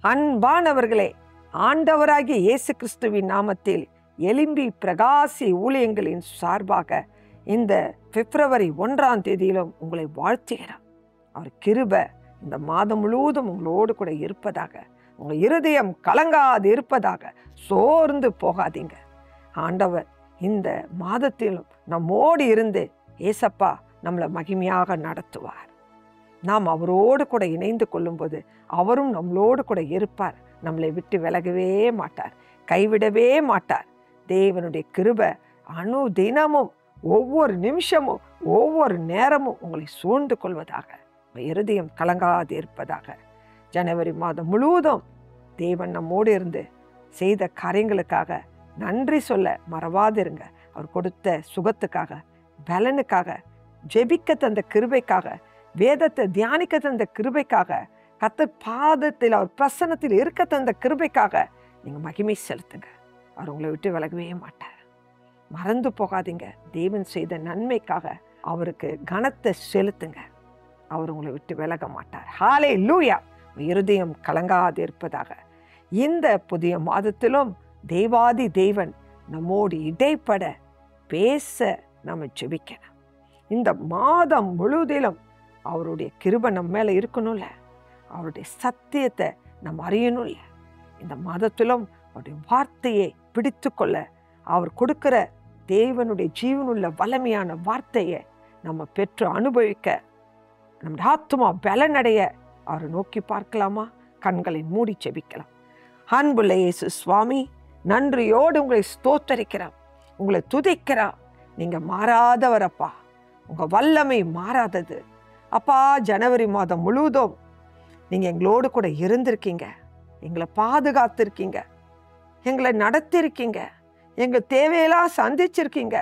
அன்பானவர்களே, ஆண்டவராகிய இயேசு கிறிஸ்துவின் நாமத்தில் எலும்பி பிரகாசி ஊழியங்களின் சார்பாக இந்த பிப்ரவரி 1ஆம் தேதியிலும் உங்களை வாழ்த்துகிறார். அவர் கிருபை இந்த மாதம் முழுவதும் உங்களோடு கூட இருப்பதாக, உங்கள் இருதயம் கலங்காது இருப்பதாக, சோர்ந்து போகாதீங்க. ஆண்டவர் இந்த மாதத்திலும் நம்மோடு இருந்து ஏசப்பா நம்மளை மகிமையாக நடத்துவார். நாம் அவரோடு கூட இணைந்து கொள்ளும்போது அவரும் நம்மளோடு கூட இருப்பார். நம்மளை விட்டு விலகவே மாட்டார், கைவிடவே மாட்டார். தேவனுடைய கிருபை அனுதினமும் ஒவ்வொரு நிமிஷமும் ஒவ்வொரு நேரமும் உங்களை சூழ்ந்து கொள்வதாக, இருதயம் கலங்காது இருப்பதாக. ஜனவரி மாதம் முழுவதும் தேவன் நம்மோடு இருந்து செய்த காரியங்களுக்காக நன்றி சொல்ல மறவாதிருங்க. அவர் கொடுத்த சுகத்துக்காக, பலனுக்காக, ஜெபிக்க தந்த கிருபைக்காக, வேதத்தை தியானிக்க தந்த கிருபைக்காக, கர்த்தர் பாதத்தில் அவர் பிரசன்னத்தில் இருக்க தந்த கிருபைக்காக நீங்கள் மகிமை செலுத்துங்க. அவர் உங்களை விட்டு விலகவே மாட்டார். மறந்து போகாதீங்க. தேவன் செய்த நன்மைக்காக அவருக்கு கனத்தை செலுத்துங்க. அவர் உங்களை விட்டு விலக மாட்டார். ஹல்லேலூயா. இருதயம் கலங்காது இருப்பதாக. இந்த புதிய மாதத்திலும் தேவாதி தேவன் நம்மோடு இடைப்பட பேச நம்ம ஜெபிக்கணும். இந்த மாதம் முழுவதிலும் அவருடைய கிருபை நம்ம மேலே இருக்கணும்ல, அவருடைய சத்தியத்தை நம்ம அறியணும்ல. இந்த மாதத்திலும் அவருடைய வார்த்தையை பிடித்து கொள்ள, அவர் கொடுக்கிற தேவனுடைய ஜீவனுள்ள வல்லமையான வார்த்தையை நம்ம பெற்று அனுபவிக்க, நம்ம ஆத்துமா பலனடைய அவரை நோக்கி பார்க்கலாமா? கண்களை மூடி செபிக்கலாம். அன்புள்ள இயேசு சுவாமி, நன்றியோடு உங்களை ஸ்தோத்தரிக்கிறோம், உங்களை துதிக்கிறோம். நீங்கள் மாறாதவரப்பா, உங்கள் வல்லமை மாறாதது அப்பா. ஜனவரி மாதம் முழுவதும் நீங்கள் எங்களோடு கூட இருந்திருக்கீங்க, எங்களை பாதுகாத்திருக்கீங்க, எங்களை நடத்திருக்கீங்க, எங்கள் தேவையெல்லாம் சந்திச்சிருக்கீங்க.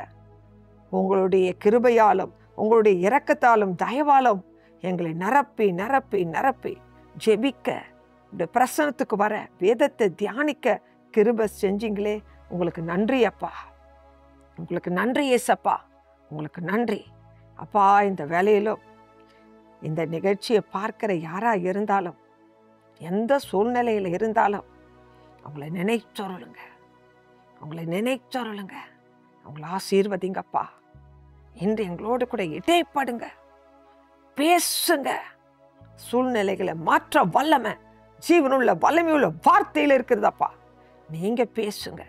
உங்களுடைய கிருபையாலும் உங்களுடைய இரக்கத்தாலும் தயவாலும் எங்களை நிரப்பி நிரப்பி நிரப்பி ஜெபிக்க, இந்த பிரசனத்துக்கு வர, வேதத்தை தியானிக்க கிருபை செஞ்சீங்களே, உங்களுக்கு நன்றி அப்பா. உங்களுக்கு நன்றி ஏசப்பா, உங்களுக்கு நன்றி அப்பா. இந்த வேலையிலும் இந்த நிகழ்ச்சியை பார்க்கிற யாராக இருந்தாலும், எந்த சூழ்நிலையில் இருந்தாலும் அவங்கள நினைச்சொருளுங்க, அவங்கள நினைச்சொருளுங்க, அவங்கள ஆசீர்வதிங்கப்பா. இன்று எங்களோடு கூட இடைப்படுங்க, பேசுங்க. சூழ்நிலைகளை மாற்ற வல்லமை, ஜீவனுள்ள வல்லமையுள்ள வார்த்தையில் இருக்கிறதப்பா. நீங்க பேசுங்க,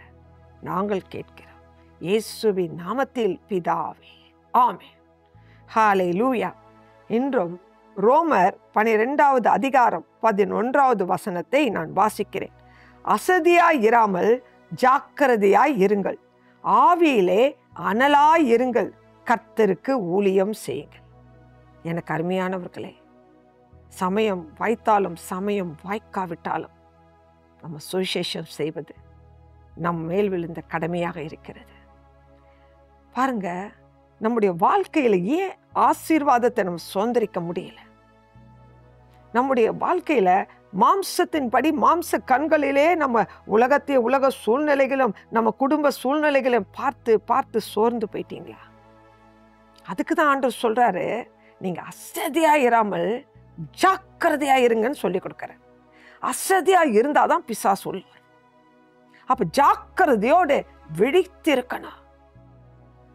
நாங்கள் கேட்கிறோம். இயேசுவின் நாமத்தில் பிதாவே, ஆமென். ஹல்லேலூயா. இன்றும் ரோமர் 12வது அதிகாரம் 11வது வசனத்தை நான் வாசிக்கிறேன். அசதியாய் இராமல் ஜாக்கிரதையாய் இருங்கள், ஆவியிலே அனலாய் இருங்கள், கர்த்தருக்கு ஊழியம் செய்யுங்கள். எனக்கு அருமையானவர்களே, சமயம் வாய்த்தாலும் சமயம் வாய்க்காவிட்டாலும் நம்ம சுவிசேஷம் செய்வது நம் மேல் விழுந்த கடமையாக இருக்கிறது. பாருங்க, நம்முடைய வாழ்க்கையில் ஏன் ஆசீர்வாதத்தை நம்ம சுதந்திரிக்க முடியல? நம்முடைய வாழ்க்கையில மாம்சத்தின்படி, மாம்ச கண்களிலே நம்ம உலக சூழ்நிலைகளும் நம்ம குடும்ப சூழ்நிலைகளும் பார்த்து பார்த்து சோர்ந்து போயிட்டீங்களா? அதுக்கு தான் ஆண்டவர் சொல்றாரு, நீங்க அசதியா இராமல் ஜாக்கிரதையா இருங்கன்னு சொல்லி கொடுக்குறேன். அசதியா இருந்தாதான் பிசாசு சொல்லுவார். அப்ப ஜாக்கிரதையோடு விழித்திருக்கணும்.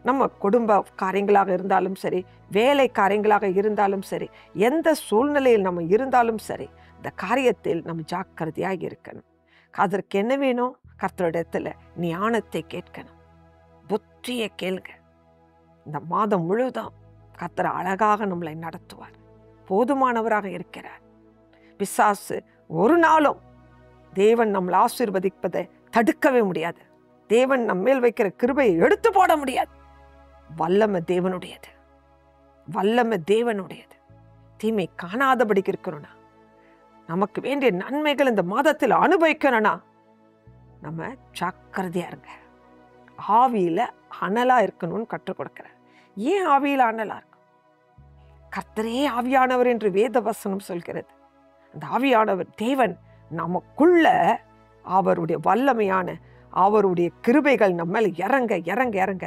நம்ம குடும்ப காரியங்களாக இருந்தாலும் சரி, வேலை காரியங்களாக இருந்தாலும் சரி, எந்த சூழ்நிலையில் நம்ம இருந்தாலும் சரி, இந்த காரியத்தில் நம்ம ஜாக்கிரதையாக இருக்கணும். அதற்கு என்ன வேணும்? கர்த்தரிடத்துல ஞானத்தை கேட்கணும், புத்தியை கேளுங்க. இந்த மாதம் முழுவதும் கர்த்தர் அழகாக நம்மளை நடத்துவார், போதுமானவராக இருக்கிறார். பிசாசு ஒரு நாளும் தேவன் நம்மளை ஆசீர்வதிப்பதை தடுக்கவே முடியாது. தேவன் நம்ம மேல் வைக்கிற கிருபையை எடுத்து போட முடியாது. வல்லமை தேவனுடையது, வல்லமை தேவனுடையது. தீமை காணாதபடிக்கு இருக்கணும்னா, நமக்கு வேண்டிய நன்மைகள் இந்த மாதத்தில் அனுபவிக்கணும்னா நம்ம ஜாக்கிரதையா இருங்க. ஆவியில அனலா இருக்கணும்னு கற்றுக் கொடுக்கிறார். ஏன் ஆவியில அனலா இருக்கும்? கர்த்தரே ஆவியானவர் என்று வேத வசனம் சொல்கிறது. அந்த ஆவியானவர் தேவன் நமக்குள்ள அவருடைய வல்லமையான அவருடைய கிருபைகள் நம்ம மேல இறங்க இறங்க இறங்க,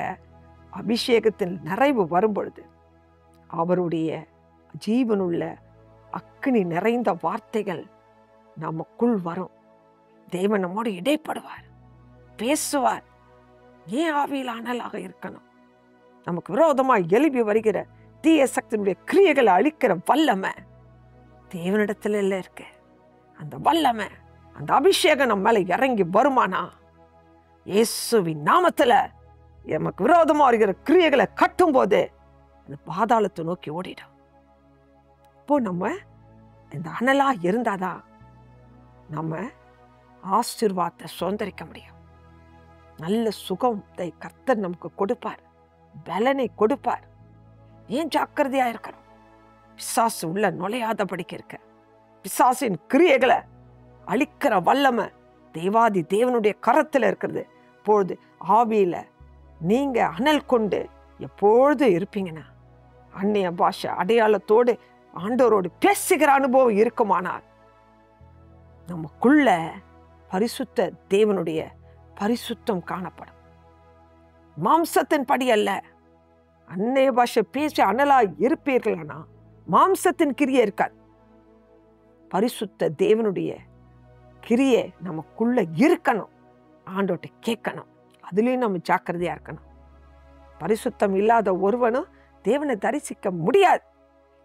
அபிஷேகத்தின் நிறைவு வரும் பொழுது அவருடைய ஜீவனுள்ள அக்கினி நிறைந்த வார்த்தைகள் நமக்குள் வரும். தேவன் நம்மோடு இடைப்படுவார், பேசுவார். ஏன் ஆவியில் அனலாக இருக்கணும்? நமக்கு விரோதமாக எழுப்பி வருகிற தீய சக்தியினுடைய கிரியைகளை அழிக்கிற வல்லமை தேவனிடத்துல இல்லை இருக்கு. அந்த வல்லமை, அந்த அபிஷேகம் நம்ம மேல இறங்கி வருமானா, இயேசுவின் நாமத்துல நமக்கு விரோதமா வருகிற கிரியைகளை கட்டும் போது அந்த பாதாளத்தை நோக்கி ஓடிடும். இப்போ நம்ம இந்த அனலா இருந்தாதான் நம்ம ஆசீர்வாதத்தை சுதந்திரிக்க முடியும். நல்ல சுகத்தை கர்த்தர் நமக்கு கொடுப்பார், பலனை கொடுப்பார். ஏன் ஜாக்கிரதையா இருக்கிறோம்? பிசாசு உள்ள நுழையாதபடிக்கு இருக்க, பிசாசின் கிரியைகளை அழிக்கிற வல்லமை தேவாதி தேவனுடைய கரத்துல இருக்கிறது. இப்பொழுது ஆவியில நீங்க அனல் கொண்டு எப்பொழுது இருப்பீங்கன்னா, அந்நிய பாஷை அடையாளத்தோடு ஆண்டவரோடு பேசுகிற அனுபவம் இருக்குமானால் நமக்குள்ள பரிசுத்த தேவனுடைய பரிசுத்தம் காணப்படும். மாம்சத்தின் படி அல்ல. அந்நிய பாஷை பேசி அனலா இருப்பீர்களானா மாம்சத்தின் கிரியை இருக்காது. பரிசுத்த தேவனுடைய கிரியை நமக்குள்ள இருக்கணும். ஆண்டோட்ட கேட்கணும். அதுலயும் நம்ம ஜாக்கிரதையா இருக்கணும். பரிசுத்தம் இல்லாத ஒருவனும் தேவனை தரிசிக்க முடியாது.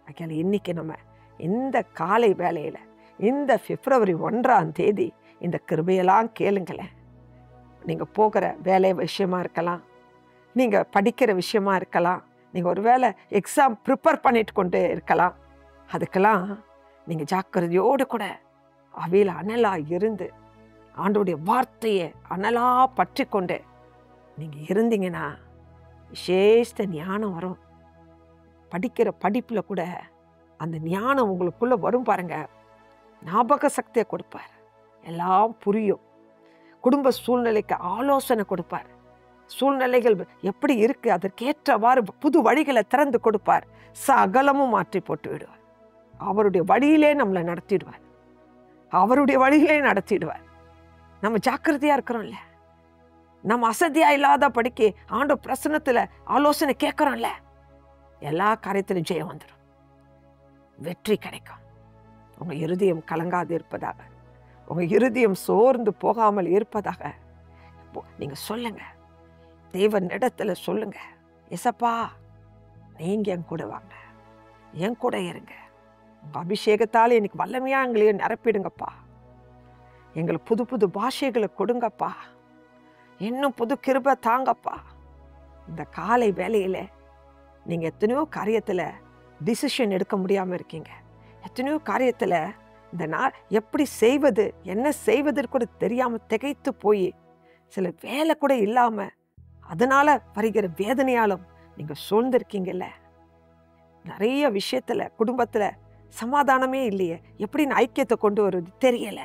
அதனால இன்னைக்கு நம்ம இந்த காலை வேளையில, இந்த பிப்ரவரி 1 இந்த கிருபையெல்லாம் கேளுங்களேன். நீங்க போகிற வேலை விஷயமா இருக்கலாம், நீங்க படிக்கிற விஷயமா இருக்கலாம், நீங்க ஒருவேளை எக்ஸாம் ப்ரிப்பேர் பண்ணிட்டு கொண்டு இருக்கலாம். அதுக்கெல்லாம் நீங்க ஜாக்கிரதையோடு கூட அவையில் அனலா இருந்து ஆண்டோடைய வார்த்தையை அனலா பற்றி கொண்டு நீங்க இருந்தீங்கன்னா விசேஷ ஞானம் வரும். படிக்கிற படிப்புல கூட அந்த ஞானம் உங்களுக்குள்ள வரும் பாருங்க. ஞாபக சக்தியை கொடுப்பார், எல்லாம் புரியும். குடும்ப சூழ்நிலைக்கு ஆலோசனை கொடுப்பார். சூழ்நிலைகள் எப்படி இருக்கு அதற்கேற்றவாறு புது வழிகளை திறந்து கொடுப்பார். சகலமும் மாற்றி போட்டு விடுவார். அவருடைய வழியிலே நம்மளை நடத்திடுவார். அவருடைய வழியிலே நடத்திடுவார். நம்ம ஜாக்கிரதையா இருக்கிறோம்ல, நம்ம அசதியா இல்லாத படிக்க ஆண்ட பிரசனத்துல ஆலோசனை கேட்கிறோம்ல, எல்லா காரியத்திலும் ஜெயம் வந்துடும், வெற்றி கிடைக்கும். உங்க இருதயம் கலங்காது இருப்பதாக, உங்க இருதயம் சோர்ந்து போகாமல் இருப்பதாக நீங்க சொல்லுங்க. தேவன் இடத்துல சொல்லுங்க, எசப்பா நீங்க என் கூட வாங்க, என் கூட இருங்க. உங்க அபிஷேகத்தால எனக்கு வல்லமையா எங்களையும் நிரப்பிடுங்கப்பா. எங்களுக்கு புது புது பாஷைகளை கொடுங்கப்பா. இன்னும் புது கிருபை தாங்கப்பா. இந்த காலை வேலையில நீங்க எத்தனையோ காரியத்துல டிசிஷன் எடுக்க முடியாம இருக்கீங்க. எத்தனையோ காரியத்துல இந்த நாள் எப்படி செய்வது, என்ன செய்வதற்கு கூட தெரியாம திகைத்து போய் சில வேலை கூட இல்லாம அதனால வருகிற வேதனையாலும் நீங்க சூழ்ந்திருக்கீங்கல்ல. நிறைய விஷயத்துல குடும்பத்துல சமாதானமே இல்லையே, எப்படி ஐக்கியத்தை கொண்டு வருவது தெரியல.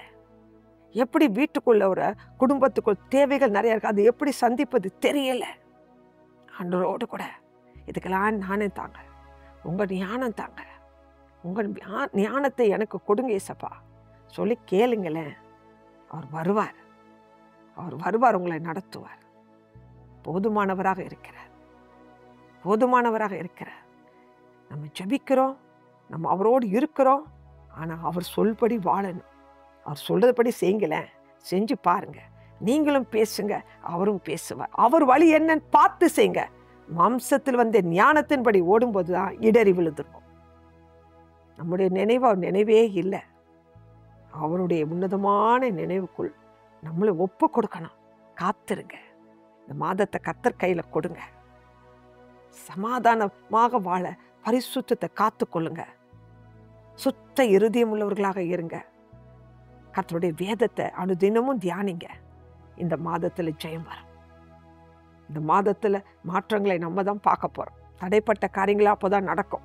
எப்படி வீட்டுக்குள்ள ஒரு குடும்பத்துக்குள் தேவைகள் நிறைய இருக்கு, அது எப்படி சந்திப்பது தெரியல. ஆண்டவரோடு கூட இதுக்கெல்லாம் நானே தாங்க, உங்க ஞானம் தாங்க, உங்க ஞானத்தை எனக்கு கொடுங்க ஏசப்பா சொல்லி கேளுங்களேன். அவர் வருவார், அவர் வருவார், உங்களை நடத்துவார். போதுமானவராக இருக்கிறார், போதுமானவராக இருக்கிறார். நம்ம ஜெபிக்கிறோம், நம்ம அவரோடு இருக்கிறோம். ஆனா அவர் சொல்படி வாழணும். அவர் சொல்றதுபடி செய்யுங்களேன், செஞ்சு பாருங்க. நீங்களும் பேசுங்க, அவரும் பேசுவார். அவர் வழி என்னன்னு பார்த்து செய்யுங்க. மாம்சத்தில் வந்த ஞானத்தின்படி ஓடும்போது தான் இடறி விழுந்துருக்கும். நம்முடைய நினைவு அவர் நினைவே இல்லை. அவருடைய உன்னதமான நினைவுக்குள் நம்மளை ஒப்பு கொடுக்கணும். காத்திருங்க. இந்த மாதத்தை கர்த்தர் கையில கொடுங்க. சமாதானமாக வாழ பரிசுத்தத்தை காத்து கொள்ளுங்க. சுத்த இருதயம் உள்ளவர்களாக இருங்க. கர்த்தருடைய வேதத்தை அனுதினமும் தியானிங்க. இந்த மாதத்துல ஜெயம் வரும். இந்த மாதத்துல மாற்றங்களை நம்ம தான் பார்க்க போறோம். தடைப்பட்ட காரியங்களா அப்போதான் நடக்கும்.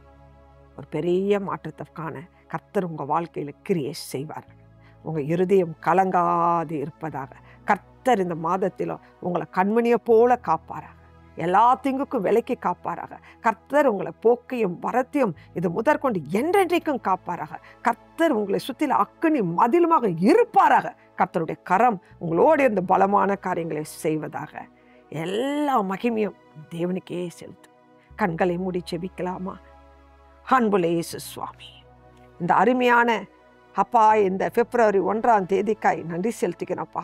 ஒரு பெரிய மாற்றத்தை காண கர்த்தர் உங்க வாழ்க்கையில கிரியை செய்வார்கள். உங்க இருதயம் கலங்காது இருப்பதாக கர்த்தர் இந்த மாதத்திலும் உங்களை கண்மணியை போல காப்பாராக. எல்லா திங்குக்கும் விலைக்கு காப்பாராக. கர்த்தர் உங்களை போக்கையும் வரத்தையும் இது முதற்கொண்டு என்றென்றைக்கும் காப்பாராக. கர்த்தர் உங்களை சுற்றில அக்கினி மதிலுமாக இருப்பாராக. கர்த்தருடைய கரம் உங்களோடு இருந்த பலமான காரியங்களை செய்வதாக. எல்லா மகிமையும் தேவனுக்கே செலுத்தும். கண்களை மூடி ஜெபிக்கலாமா? அன்புள்ள இயேசு சுவாமி, இந்த அருமையான அப்பா, இந்த பிப்ரவரி 1ஆம் தேதிக்காய் நன்றி செலுத்திக்கிறோம்ப்பா.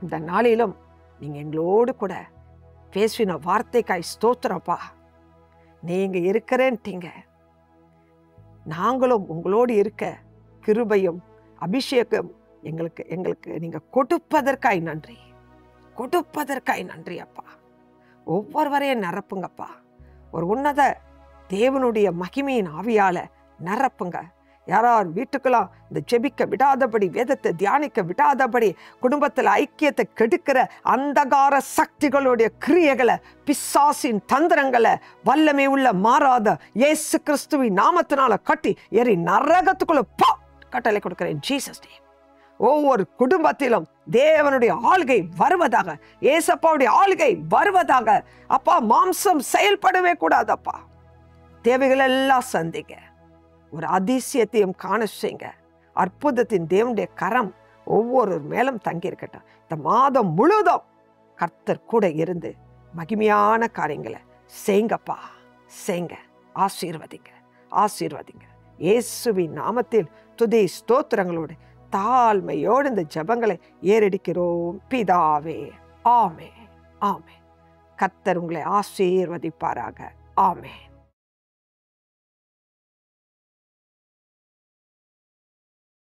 இந்த நாளிலும் நீங்கள் எங்களோடு கூட பேசின வார்த்தைக்காய் ஸ்தோத்திரப்பா. நீங்கள் இருக்கிறேன்ட்டீங்க, நாங்களும் உங்களோடு இருக்க கிருபையும் அபிஷேகம் எங்களுக்கு நீங்கள் கொடுப்பதற்காய் நன்றி, கொடுப்பதற்காய் நன்றி அப்பா. ஒவ்வொருவரையும் நிரப்புங்கப்பா. ஒரு உன்னத தேவனுடைய மகிமையின் ஆவியால நிரப்புங்க. யாரார் வீட்டுக்கெல்லாம் இந்த ஜெபிக்க விடாதபடி, வேதத்தை தியானிக்க விடாதபடி, குடும்பத்தில் ஐக்கியத்தை கெடுக்கிற அந்தகார சக்திகளுடைய கிரியைகளை, பிசாசின் தந்திரங்களை வல்லமை உள்ள மாறாத இயேசு கிறிஸ்துவின் நாமத்தினால கட்டி எரி நரகத்துக்குள்ள கட்டளை கொடுக்கிறேன் ஜீசஸ் நேம். ஒவ்வொரு குடும்பத்திலும் தேவனுடைய ஆளுகை வருவதாக, ஏசப்பாவுடைய ஆளுகை வருவதாக. அப்பா, மாம்சம் செயல்படவே கூடாதப்பா. தேவைகள் எல்லாம் சந்திங்க, ஒரு அதிசயத்தையும் காண செய்யுங்க. அற்புதத்தின் தேவனுடைய கரம் ஒவ்வொரு மேலும் தங்கியிருக்கட்டும். இந்த மாதம் முழுவதும் கர்த்தர் கூட இருந்து மகிமையான காரியங்களை செய்யுங்கப்பா, செய்யுங்க. ஆசீர்வதிங்க, ஆசீர்வதிங்க. இயேசுவின் நாமத்தில் துதி ஸ்தோத்திரங்களோடு தாழ்மையோடு இந்த ஜெபங்களை ஏறெடுக்கிறோம் பிதாவே. ஆமென், ஆமென். கர்த்தர் உங்களை ஆசீர்வதிப்பாராக. ஆமென்.